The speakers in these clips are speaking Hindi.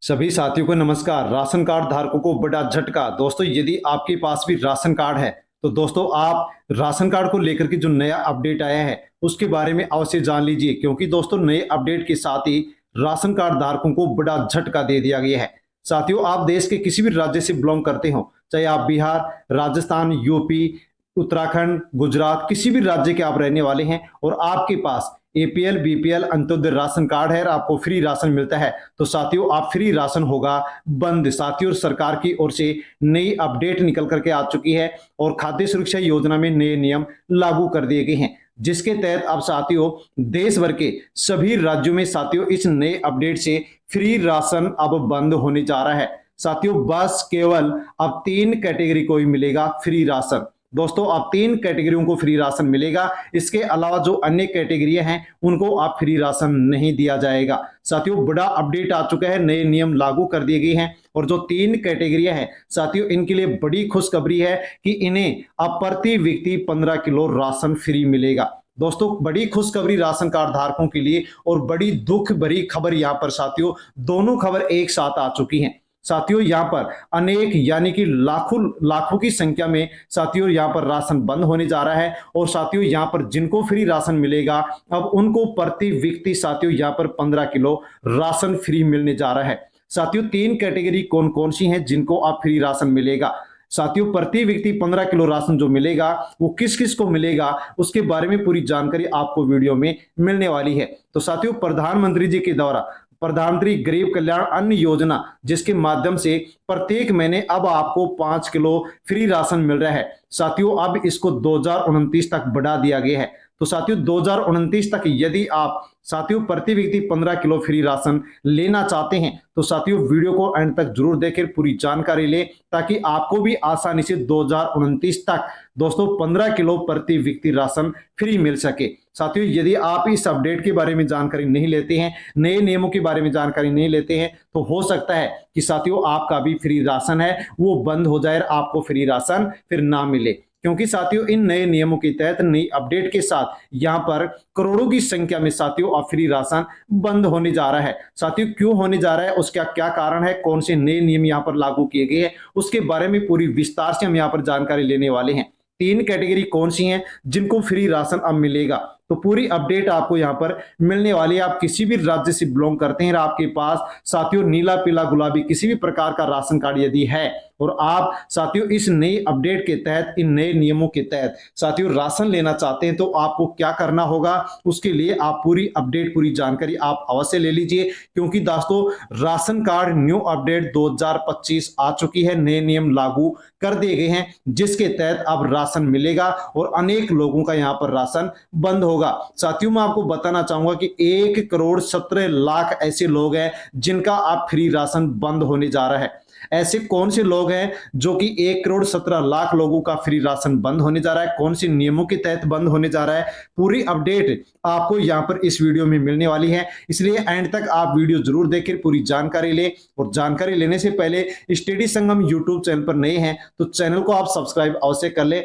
सभी साथियों को नमस्कार। राशन कार्ड धारकों को बड़ा झटका। दोस्तों, यदि आपके पास भी राशन कार्ड है तो दोस्तों आप राशन कार्ड को लेकर के जो नया अपडेट आया है उसके बारे में अवश्य जान लीजिए, क्योंकि दोस्तों नए अपडेट के साथ ही राशन कार्ड धारकों को बड़ा झटका दे दिया गया है। साथियों, आप देश के किसी भी राज्य से बिलोंग करते हो, चाहे आप बिहार, राजस्थान, यूपी, उत्तराखंड, गुजरात, किसी भी राज्य के आप रहने वाले हैं और आपके पास APL, BPL, Antyodaya ration card है और आपको फ्री राशन मिलता है, तो साथियों आप फ्री राशन होगा बंद। साथियों, सरकार की ओर से नई अपडेट निकल करके आ चुकी है और खाद्य सुरक्षा योजना में नए नियम लागू कर दिए गए हैं, जिसके तहत अब साथियों देश भर के सभी राज्यों में साथियों इस नए अपडेट से फ्री राशन अब बंद होने जा रहा है। साथियों, बस केवल अब 3 कैटेगरी को ही मिलेगा फ्री राशन। दोस्तों, अब 3 कैटेगरियों को फ्री राशन मिलेगा। इसके अलावा जो अन्य कैटेगरियां हैं उनको आप फ्री राशन नहीं दिया जाएगा। साथियों, बड़ा अपडेट आ चुका है, नए नियम लागू कर दिए गए हैं और जो 3 कैटेगरियां हैं साथियों इनके लिए बड़ी खुशखबरी है कि इन्हें अब प्रति व्यक्ति 15 किलो राशन फ्री मिलेगा। दोस्तों, बड़ी खुशखबरी राशन कार्ड धारकों के लिए और बड़ी दुख भरी खबर यहां पर साथियों दोनों खबर एक साथ आ चुकी हैं। साथियों, यहां पर अनेक यानी कि लाखों लाखों की संख्या में साथियों यहां पर राशन बंद होने जा रहा है और साथियों यहां पर जिनको फ्री राशन मिलेगा अब उनको प्रति व्यक्ति साथियों यहां पर 15 किलो राशन फ्री मिलने जा रहा है। साथियों, 3 कैटेगरी कौन कौन सी हैं जिनको अब फ्री राशन मिलेगा। साथियों, प्रति व्यक्ति 15 किलो राशन जो मिलेगा वो किस किस को मिलेगा उसके बारे में पूरी जानकारी आपको वीडियो में मिलने वाली है। तो साथियों, प्रधानमंत्री जी के द्वारा प्रधानमंत्री गरीब कल्याण अन्न योजना, जिसके माध्यम से प्रत्येक महीने अब आपको 5 किलो फ्री राशन मिल रहा है। साथियों, अब इसको 2029 तक बढ़ा दिया गया है। तो साथियों 2029 तक यदि आप साथियों प्रति व्यक्ति 15 किलो फ्री राशन लेना चाहते हैं तो साथियों वीडियो को एंड तक जरूर देखें, पूरी जानकारी ले, ताकि आपको भी आसानी से 2029 तक दोस्तों 15 किलो प्रति व्यक्ति राशन फ्री मिल सके। साथियों, यदि आप इस अपडेट के बारे में जानकारी नहीं लेते हैं, नए नियमों के बारे में जानकारी नहीं लेते हैं, तो हो सकता है कि साथियों आपका भी फ्री राशन है वो बंद हो जाए और आपको फ्री राशन फिर ना मिले। क्योंकि साथियों इन नए नियमों के तहत नई अपडेट के साथ यहां पर करोड़ों की संख्या में साथियों अब फ्री राशन बंद होने जा रहा है। साथियों, क्यों होने जा रहा है, उसका क्या कारण है, कौन से नए नियम यहां पर लागू किए गए हैं, उसके बारे में पूरी विस्तार से हम यहां पर जानकारी लेने वाले हैं। 3 कैटेगरी कौन सी हैं जिनको फ्री राशन अब मिलेगा, तो पूरी अपडेट आपको यहां पर मिलने वाली है। आप किसी भी राज्य से बिलोंग करते हैं, आपके पास साथियों नीला, पीला, गुलाबी किसी भी प्रकार का राशन कार्ड यदि है और आप साथियों इस नई अपडेट के तहत, इन नए नियमों के तहत साथियों राशन लेना चाहते हैं, तो आपको क्या करना होगा, उसके लिए आप पूरी अपडेट, पूरी जानकारी आप अवश्य ले लीजिए। क्योंकि दोस्तों राशन कार्ड न्यू अपडेट 2025 आ चुकी है, नए नियम लागू कर दिए गए हैं, जिसके तहत अब राशन मिलेगा और अनेक लोगों का यहां पर राशन बंद होगा। साथियों, मैं आपको बताना चाहूंगा कि 1 करोड़ 17 लाख ऐसे लोग हैं जिनका अब फ्री राशन बंद होने जा रहा है। ऐसे कौन से लोग हैं जो कि 1 करोड़ 17 लाख लोगों का फ्री राशन बंद होने जा रहा है, कौन से नियमों के तहत बंद होने जा रहा है, पूरी अपडेट आपको यहां पर इस वीडियो में मिलने वाली है। इसलिए एंड तक आप वीडियो जरूर देखें, पूरी जानकारी ले। और जानकारी लेने से पहले स्टडी संगम यूट्यूब चैनल पर नए हैं तो चैनल को आप सब्सक्राइब अवश्य कर ले,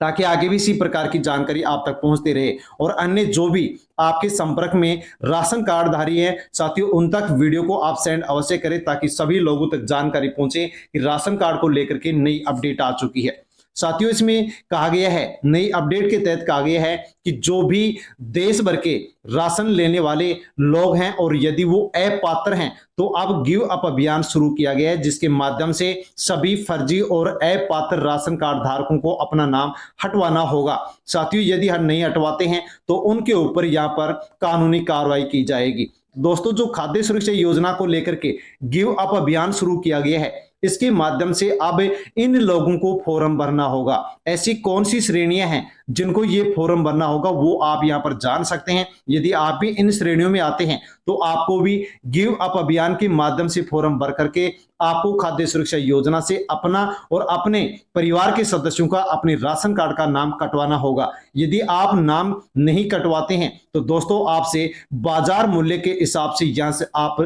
ताकि आगे भी इसी प्रकार की जानकारी आप तक पहुंचती रहे और अन्य जो भी आपके संपर्क में राशन कार्डधारी हैं साथियों उन तक वीडियो को आप सेंड अवश्य करें, ताकि सभी लोगों तक जानकारी पहुंचे कि राशन कार्ड को लेकर के नई अपडेट आ चुकी है। साथियों, इसमें कहा गया है, नई अपडेट के तहत कहा गया है कि जो भी देश भर के राशन लेने वाले लोग हैं और यदि वो अपात्र हैं तो अब गिव अप अभियान शुरू किया गया है, जिसके माध्यम से सभी फर्जी और अपात्र राशन कार्ड धारकों को अपना नाम हटवाना होगा। साथियों, यदि हम नहीं हटवाते हैं तो उनके ऊपर यहां पर कानूनी कार्रवाई की जाएगी। दोस्तों, जो खाद्य सुरक्षा योजना को लेकर के गिव अप अभियान शुरू किया गया है, इसके माध्यम से अब इन लोगों को फॉर्म भरना होगा। ऐसी कौन सी श्रेणियां हैं जिनको ये फॉर्म भरना होगा वो आप यहां पर जान सकते हैं। यदि आप भी इन श्रेणियों में आते हैं तो आपको भी गिव अप अभियान के माध्यम से फॉर्म भर करके आपको खाद्य सुरक्षा योजना से अपना और अपने परिवार के सदस्यों का, अपने राशन कार्ड का नाम कटवाना होगा। यदि आप नाम नहीं कटवाते हैं तो दोस्तों आपसे बाजार मूल्य के हिसाब से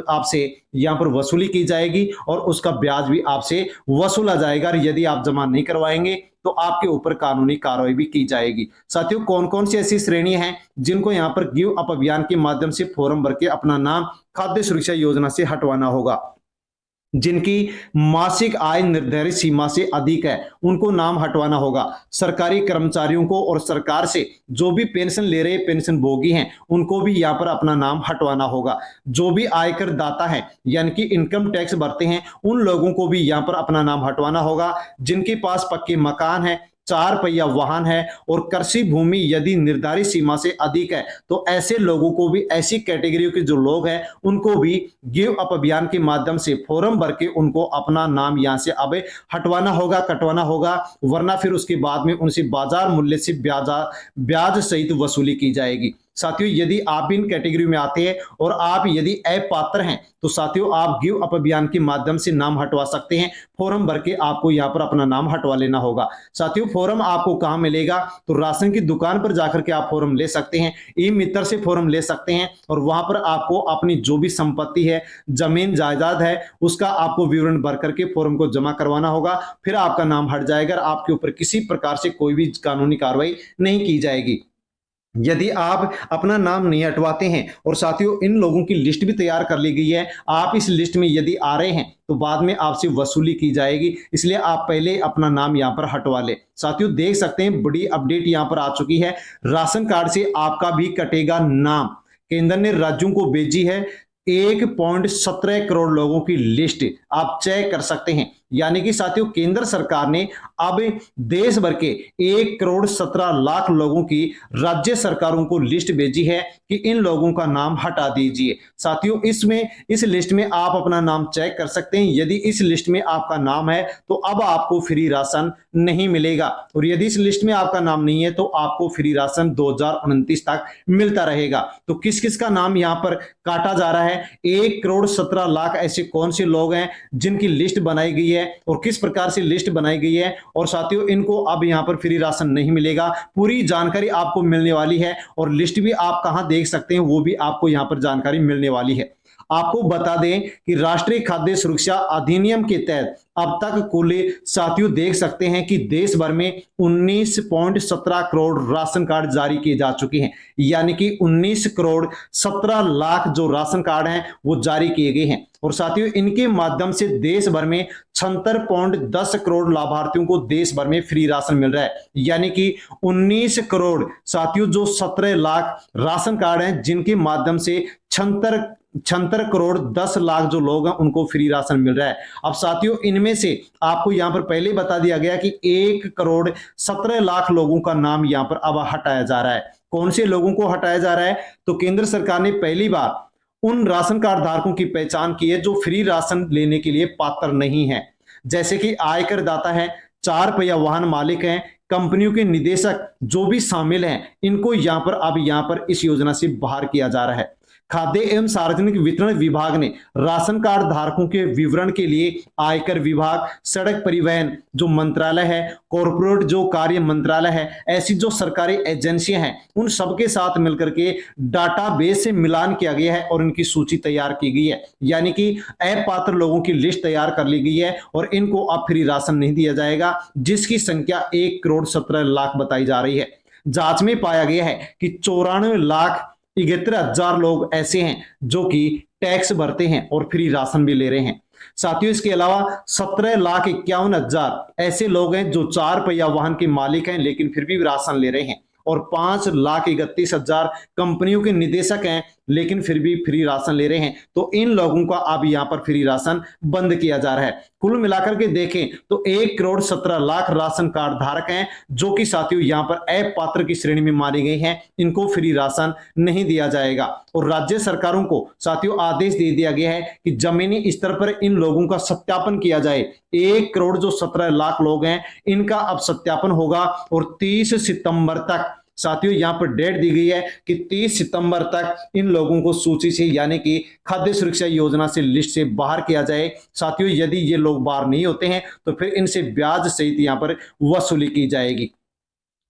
आपसे यहाँ पर वसूली की जाएगी और उसका ब्याज भी आपसे वसूला जाएगा। और यदि आप जमा नहीं करवाएंगे तो आपके ऊपर कानूनी कार्रवाई भी की जाएगी। साथियों, कौन कौन सी ऐसी श्रेणियां हैं जिनको यहाँ पर गिव अप अभियान के माध्यम से फॉर्म भर के अपना नाम खाद्य सुरक्षा योजना से हटवाना होगा? जिनकी मासिक आय निर्धारित सीमा से अधिक है उनको नाम हटवाना होगा। सरकारी कर्मचारियों को और सरकार से जो भी पेंशन ले रहे पेंशन भोगी हैं उनको भी यहाँ पर अपना नाम हटवाना होगा। जो भी आयकर दाता है यानी कि इनकम टैक्स भरते हैं उन लोगों को भी यहाँ पर अपना नाम हटवाना होगा। जिनके पास पक्के मकान है, 4 पहिया वाहन है और कृषि भूमि यदि निर्धारित सीमा से अधिक है तो ऐसे लोगों को भी, ऐसी कैटेगरी के जो लोग हैं उनको भी गिव अप अभियान के माध्यम से फॉर्म भर के उनको अपना नाम यहां से अब हटवाना होगा, कटवाना होगा, वरना फिर उसके बाद में उनसे बाजार मूल्य से ब्याज सहित वसूली की जाएगी। साथियों, यदि आप भी इन कैटेगरी में आते हैं और आप यदि अपात्र हैं तो साथियों आप गिव अप अभियान के माध्यम से नाम हटवा सकते हैं। फॉर्म भर के आपको यहाँ पर अपना नाम हटवा लेना होगा। साथियों, फॉर्म आपको कहाँ मिलेगा? तो राशन की दुकान पर जाकर के आप फॉर्म ले सकते हैं, ई मित्र से फॉर्म ले सकते हैं और वहां पर आपको अपनी जो भी संपत्ति है, जमीन जायदाद है, उसका आपको विवरण भर करके फॉर्म को जमा करवाना होगा। फिर आपका नाम हट जाएगा, आपके ऊपर किसी प्रकार से कोई भी कानूनी कार्रवाई नहीं की जाएगी। यदि आप अपना नाम नहीं हटवाते हैं और साथियों इन लोगों की लिस्ट भी तैयार कर ली गई है, आप इस लिस्ट में यदि आ रहे हैं तो बाद में आपसे वसूली की जाएगी, इसलिए आप पहले अपना नाम यहां पर हटवा ले। साथियों, देख सकते हैं बड़ी अपडेट यहां पर आ चुकी है। राशन कार्ड से आपका भी कटेगा नाम। केंद्र ने राज्यों को भेजी है 1.17 करोड़ लोगों की लिस्ट, आप चेक कर सकते हैं। यानी कि साथियों केंद्र सरकार ने अब देश भर के 1.17 करोड़ लोगों की राज्य सरकारों को लिस्ट भेजी है कि इन लोगों का नाम हटा दीजिए। साथियों, इस लिस्ट में आप अपना नाम चेक कर सकते हैं। यदि इस लिस्ट में आपका नाम है तो अब आपको फ्री राशन नहीं मिलेगा और यदि इस लिस्ट में आपका नाम नहीं है तो आपको फ्री राशन 2029 तक मिलता रहेगा। तो किस किस का नाम यहां पर काटा जा रहा है? 1.17 करोड़ ऐसे कौन से लोग हैं जिनकी लिस्ट बनाई गई है और किस प्रकार से लिस्ट बनाई गई है, और साथियों इनको अब यहां पर फ्री राशन नहीं मिलेगा। पूरी जानकारी आपको मिलने वाली है और लिस्ट भी आप कहां देख सकते हैं वो भी आपको यहां पर जानकारी मिलने वाली है। आपको बता दें कि राष्ट्रीय खाद्य सुरक्षा अधिनियम के तहत अब तक कुल साथियों देख सकते हैं कि देश भर में 19.17 करोड़ राशन कार्ड जारी किए जा चुके हैं। यानी कि 19 करोड़ 17 लाख जो राशन कार्ड हैं वो जारी किए गए हैं और साथियों इनके माध्यम से देश भर में 76.10 करोड़ लाभार्थियों को देश भर में फ्री राशन मिल रहा है। यानी कि 19 करोड़ साथियों जो 17 लाख राशन कार्ड हैं जिनके माध्यम से 76 करोड़ 10 लाख जो लोग हैं उनको फ्री राशन मिल रहा है। अब साथियों इनमें से आपको यहां पर पहले बता दिया गया कि 1.17 करोड़ लोगों का नाम यहां पर अब हटाया जा रहा है। कौन से लोगों को हटाया जा रहा है? तो केंद्र सरकार ने पहली बार उन राशन कार्ड धारकों की पहचान की है जो फ्री राशन लेने के लिए पात्र नहीं है, जैसे कि आयकर दाता है, 4 पहिया वाहन मालिक हैं, कंपनियों के निदेशक जो भी शामिल हैं, इनको यहां पर इस योजना से बाहर किया जा रहा है। खाद्य एवं सार्वजनिक वितरण विभाग ने राशन कार्ड धारकों के विवरण के लिए आयकर विभाग, सड़क परिवहन जो मंत्रालय है, कॉर्पोरेट जो कार्य मंत्रालय है, ऐसी जो सरकारी एजेंसियां हैं उन सबके साथ मिलकर के डाटाबेस से मिलान किया गया है और इनकी सूची तैयार की गई है। यानी कि अपात्र लोगों की लिस्ट तैयार कर ली गई है और इनको अब फ्री राशन नहीं दिया जाएगा, जिसकी संख्या 1.17 करोड़ बताई जा रही है। जांच में पाया गया है कि 94,71,000 लोग ऐसे हैं जो कि टैक्स भरते हैं और फ्री राशन भी ले रहे हैं। साथियों इसके अलावा 17,51,000 ऐसे लोग हैं जो 4 पहिया वाहन के मालिक हैं लेकिन फिर भी राशन ले रहे हैं और 5,31,000 कंपनियों के निदेशक हैं लेकिन फिर भी फ्री राशन ले रहे हैं। तो इन लोगों का अब यहां पर फ्री राशन बंद किया जा रहा है। कुल मिलाकर के देखें तो 1.17 करोड़ राशन कार्ड धारक हैं जो कि साथियों यहां पर अपात्र की श्रेणी में माने गए हैं, इनको फ्री राशन नहीं दिया जाएगा। और राज्य सरकारों को साथियों आदेश दे दिया गया है कि जमीनी स्तर पर इन लोगों का सत्यापन किया जाए। 1 करोड़ जो 17 लाख लोग हैं इनका अब सत्यापन होगा और 30 सितंबर तक साथियों यहां पर डेट दी गई है कि 30 सितंबर तक इन लोगों को सूची से यानी कि खाद्य सुरक्षा योजना से लिस्ट से बाहर किया जाए। साथियों यदि ये लोग बाहर नहीं होते हैं तो फिर इनसे ब्याज सहित यहां पर वसूली की जाएगी।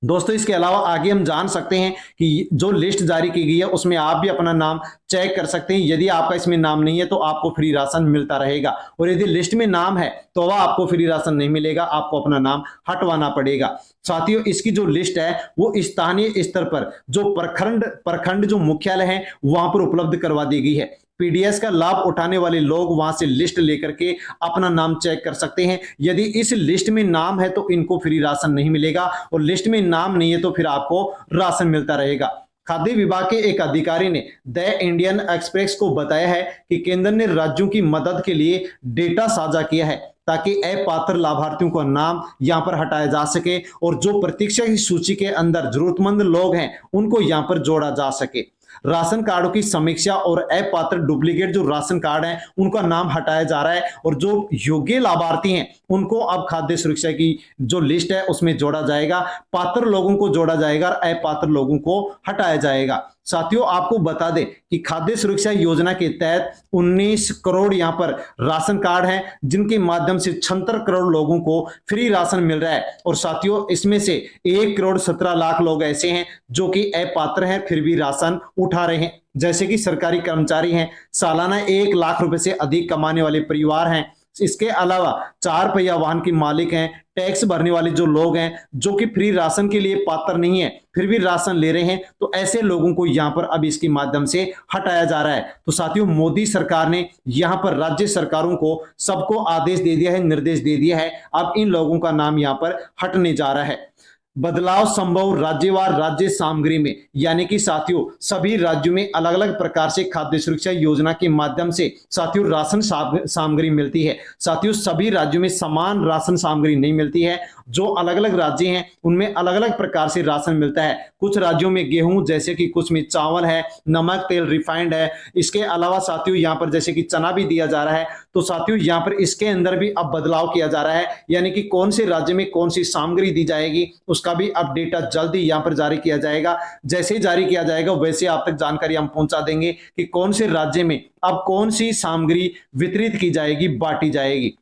दोस्तों इसके अलावा आगे हम जान सकते हैं कि जो लिस्ट जारी की गई है उसमें आप भी अपना नाम चेक कर सकते हैं। यदि आपका इसमें नाम नहीं है तो आपको फ्री राशन मिलता रहेगा, और यदि लिस्ट में नाम है तो वह आपको फ्री राशन नहीं मिलेगा, आपको अपना नाम हटवाना पड़ेगा। साथियों इसकी जो लिस्ट है वो स्थानीय स्तर पर जो प्रखंड प्रखंड जो मुख्यालय है वहां पर उपलब्ध करवा दी गई है। पीडीएस का लाभ उठाने वाले लोग वहां से लिस्ट लेकर के अपना नाम चेक कर सकते हैं। यदि इस लिस्ट में नाम है तो इनको फ्री राशन नहीं मिलेगा, और लिस्ट में नाम नहीं है तो फिर आपको राशन मिलता रहेगा। खाद्य विभाग के एक अधिकारी ने द इंडियन एक्सप्रेस को बताया है कि केंद्र ने राज्यों की मदद के लिए डेटा साझा किया है ताकि अपात्र लाभार्थियों का नाम यहां पर हटाया जा सके, और जो प्रतीक्षा की सूची के अंदर जरूरतमंद लोग हैं उनको यहां पर जोड़ा जा सके। राशन कार्डों की समीक्षा और अपात्र डुप्लीकेट जो राशन कार्ड हैं उनका नाम हटाया जा रहा है, और जो योग्य लाभार्थी हैं उनको अब खाद्य सुरक्षा की जो लिस्ट है उसमें जोड़ा जाएगा। पात्र लोगों को जोड़ा जाएगा और अपात्र लोगों को हटाया जाएगा। साथियों आपको बता दें कि खाद्य सुरक्षा योजना के तहत 19 करोड़ यहां पर राशन कार्ड हैं जिनके माध्यम से 76 करोड़ लोगों को फ्री राशन मिल रहा है। और साथियों इसमें से 1 करोड़ 17 लाख लोग ऐसे हैं जो कि अपात्र हैं फिर भी राशन उठा रहे हैं, जैसे कि सरकारी कर्मचारी हैं, सालाना 1 लाख रुपए से अधिक कमाने वाले परिवार हैं, इसके अलावा 4 पहिया वाहन के मालिक हैं, टैक्स भरने वाले जो लोग हैं जो कि फ्री राशन के लिए पात्र नहीं है फिर भी राशन ले रहे हैं, तो ऐसे लोगों को यहां पर अब इसके माध्यम से हटाया जा रहा है। तो साथियों मोदी सरकार ने यहां पर राज्य सरकारों को सबको आदेश दे दिया है, निर्देश दे दिया है, अब इन लोगों का नाम यहां पर हटने जा रहा है। बदलाव संभव राज्यवार राज्य सामग्री में, यानी कि साथियों सभी राज्यों में अलग अलग प्रकार से खाद्य सुरक्षा योजना के माध्यम से साथियों राशन सामग्री मिलती है। साथियों सभी राज्यों में समान राशन सामग्री नहीं मिलती है, जो अलग अलग राज्य हैं उनमें अलग अलग प्रकार से राशन मिलता है। कुछ राज्यों में गेहूं, जैसे कि कुछ में चावल है, नमक तेल रिफाइंड है, इसके अलावा साथियों यहाँ पर जैसे कि चना भी दिया जा रहा है। तो साथियों यहाँ पर इसके अंदर भी अब बदलाव किया जा रहा है, यानी कि कौन से राज्य में कौन सी सामग्री दी जाएगी उसका भी अब डेटा जल्दी यहाँ पर जारी किया जाएगा। जैसे ही जारी किया जाएगा वैसे आप तक जानकारी हम पहुंचा देंगे कि कौन से राज्य में अब कौन सी सामग्री वितरित की जाएगी, बांटी जाएगी।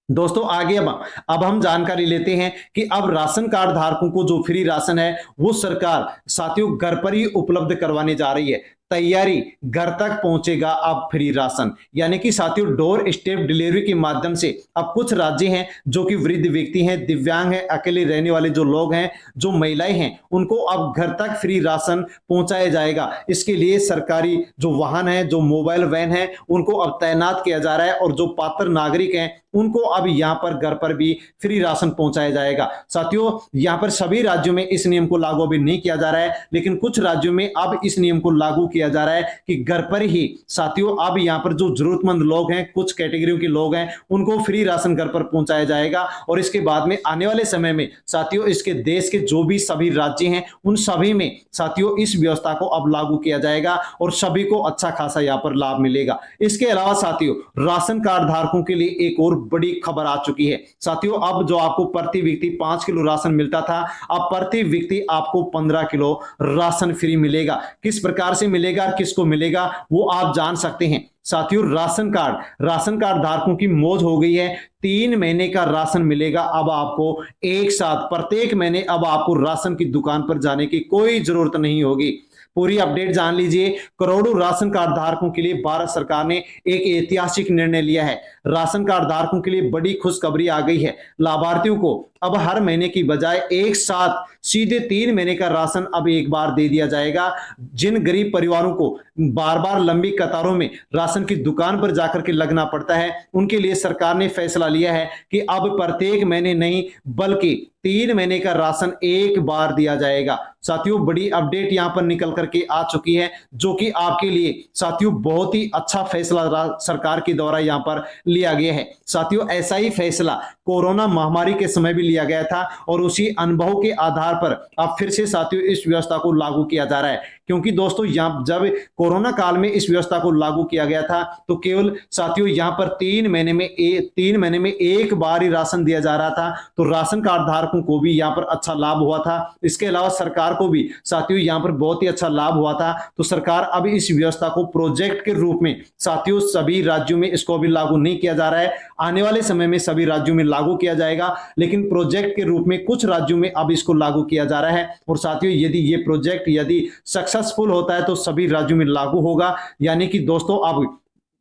दोस्तों आगे अब हम जानकारी लेते हैं कि अब राशन कार्ड धारकों को जो फ्री राशन है वो सरकार साथियों घर पर ही उपलब्ध करवाने जा रही है। तैयारी, घर तक पहुंचेगा अब फ्री राशन, यानी कि साथियों डोर स्टेप डिलीवरी के माध्यम से अब कुछ राज्य हैं जो कि वृद्ध व्यक्ति हैं, दिव्यांग हैं, अकेले रहने वाले जो लोग हैं, जो महिलाएं हैं, उनको अब घर तक फ्री राशन पहुंचाया जाएगा। इसके लिए सरकारी जो वाहन है, जो मोबाइल वैन है, उनको अब तैनात किया जा रहा है, और जो पात्र नागरिक हैं उनको अब यहां पर घर पर भी फ्री राशन पहुंचाया जाएगा। साथियों यहां पर सभी राज्यों में इस नियम को लागू अभी नहीं किया जा रहा है, लेकिन कुछ राज्यों में अब इस नियम को लागू किया जा रहा है कि घर पर ही साथियों अब यहां पर जो जरूरतमंद लोग हैं, कुछ कैटेगरियों के लोग हैं, उनको फ्री राशन घर पर पहुंचाया जाएगा। और इसके बाद में आने वाले समय में साथियों इसके देश के जो भी सभी राज्य हैं उन सभी में साथियों इस व्यवस्था को अब लागू किया जाएगा और सभी को अच्छा खासा यहां पर लाभ मिलेगा। इसके अलावा साथियों राशन कार्ड धारकों के लिए एक और बड़ी खबर आ चुकी है। साथियों अब जो आपको प्रति व्यक्ति 5 किलो राशन मिलता था, अब प्रति व्यक्ति आपको 15 किलो राशन फ्री मिलेगा। किस प्रकार से मिलेगा, किसको मिलेगा, वो आप जान सकते हैं। साथियों राशन कार्ड धारकों की मौज हो गई है। 3 महीने का राशन मिलेगा अब आपको एक साथ, प्रत्येक महीने अब आपको राशन की दुकान पर जाने की कोई जरूरत नहीं होगी। पूरी अपडेट जान लीजिए। करोड़ों राशन कार्ड धारकों के लिए भारत सरकार ने एक ऐतिहासिक निर्णय लिया है। राशन कार्ड धारकों के लिए बड़ी खुशखबरी आ गई है। लाभार्थियों को अब हर महीने की बजाय एक साथ सीधे 3 महीने का राशन अब एक बार दे दिया जाएगा। जिन गरीब परिवारों को बार बार लंबी कतारों में राशन की दुकान पर जाकर के लगना पड़ता है, उनके लिए सरकार ने फैसला लिया है कि अब प्रत्येक महीने नहीं बल्कि 3 महीने का राशन एक बार दिया जाएगा। साथियों बड़ी अपडेट यहां पर निकल करके आ चुकी है, जो कि आपके लिए साथियों बहुत ही अच्छा फैसला सरकार के द्वारा यहां पर लिया गया है। साथियों ऐसा ही फैसला कोरोना महामारी के समय भी लिया गया था, और उसी अनुभव के आधार पर अब फिर से साथियों इस व्यवस्था को लागू किया जा रहा है। क्योंकि दोस्तों यहाँ जब कोरोना काल में इस व्यवस्था को लागू किया गया था तो केवल साथियों यहाँ पर 3 महीने में एक बार ही राशन दिया जा रहा था। तो राशन कार्ड धारकों धारकों को भी यहाँ पर अच्छा लाभ हुआ था। इसके अलावा सरकार को भी साथियों यहाँ पर बहुत ही अच्छा लाभ हुआ था। तो सरकार अब इस व्यवस्था को प्रोजेक्ट के रूप में साथियों सभी राज्यों में इसको अभी लागू नहीं किया जा रहा है, आने वाले समय में सभी राज्यों में लागू किया जाएगा, लेकिन प्रोजेक्ट के रूप में कुछ राज्यों में अब इसको लागू किया जा रहा है। और साथियों यदि ये प्रोजेक्ट यदि सक्सेसफुल होता है तो सभी राज्यों में लागू होगा, यानी कि दोस्तों अब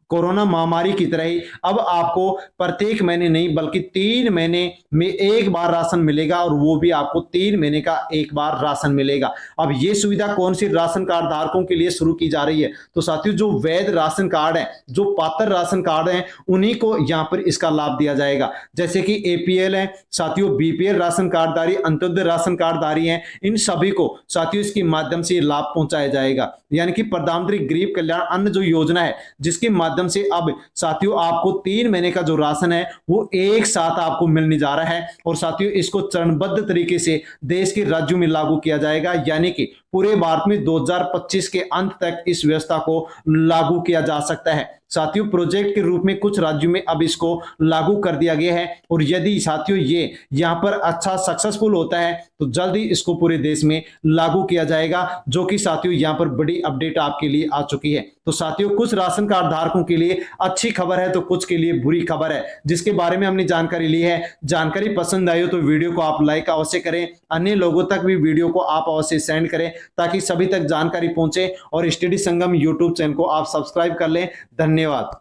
कोरोना महामारी की तरह ही अब आपको प्रत्येक महीने नहीं बल्कि 3 महीने में एक बार राशन मिलेगा, और वो भी आपको 3 महीने का एक बार राशन मिलेगा। अब ये सुविधा कौन सी राशन कार्ड धारकों के लिए शुरू की जा रही है? तो साथियों जो वैध राशन कार्ड है, जो पात्र राशन कार्ड है, उन्हीं को यहाँ पर इसका लाभ दिया जाएगा। जैसे कि एपीएल है साथियों, बीपीएल राशन कार्डधारी, अंत्योदय राशन कार्डधारी हैं, इन सभी को साथियों इसके माध्यम से लाभ पहुंचाया जाएगा। यानी कि प्रधानमंत्री गरीब कल्याण अन्न जो योजना है, जिसके माध्यम से अब साथियों आपको 3 महीने का जो राशन है वो एक साथ आपको मिलने जा रहा है। और साथियों इसको चरणबद्ध तरीके से देश के राज्यों में लागू किया जाएगा, यानी कि पूरे भारत में 2025 के अंत तक इस व्यवस्था को लागू किया जा सकता है। साथियों प्रोजेक्ट के रूप में कुछ राज्यों में अब इसको लागू कर दिया गया है, और यदि साथियों ये यहाँ पर अच्छा सक्सेसफुल होता है तो जल्दी इसको पूरे देश में लागू किया जाएगा, जो कि साथियों यहाँ पर बड़ी अपडेट आपके लिए आ चुकी है। तो साथियों कुछ राशन कार्ड धारकों के लिए अच्छी खबर है तो कुछ के लिए बुरी खबर है, जिसके बारे में हमने जानकारी ली है। जानकारी पसंद आई हो तो वीडियो को आप लाइक अवश्य करें, अन्य लोगों तक भी वीडियो को आप अवश्य सेंड करें ताकि सभी तक जानकारी पहुंचे, और स्टडी संगम यूट्यूब चैनल को आप सब्सक्राइब कर लें। धन्यवाद।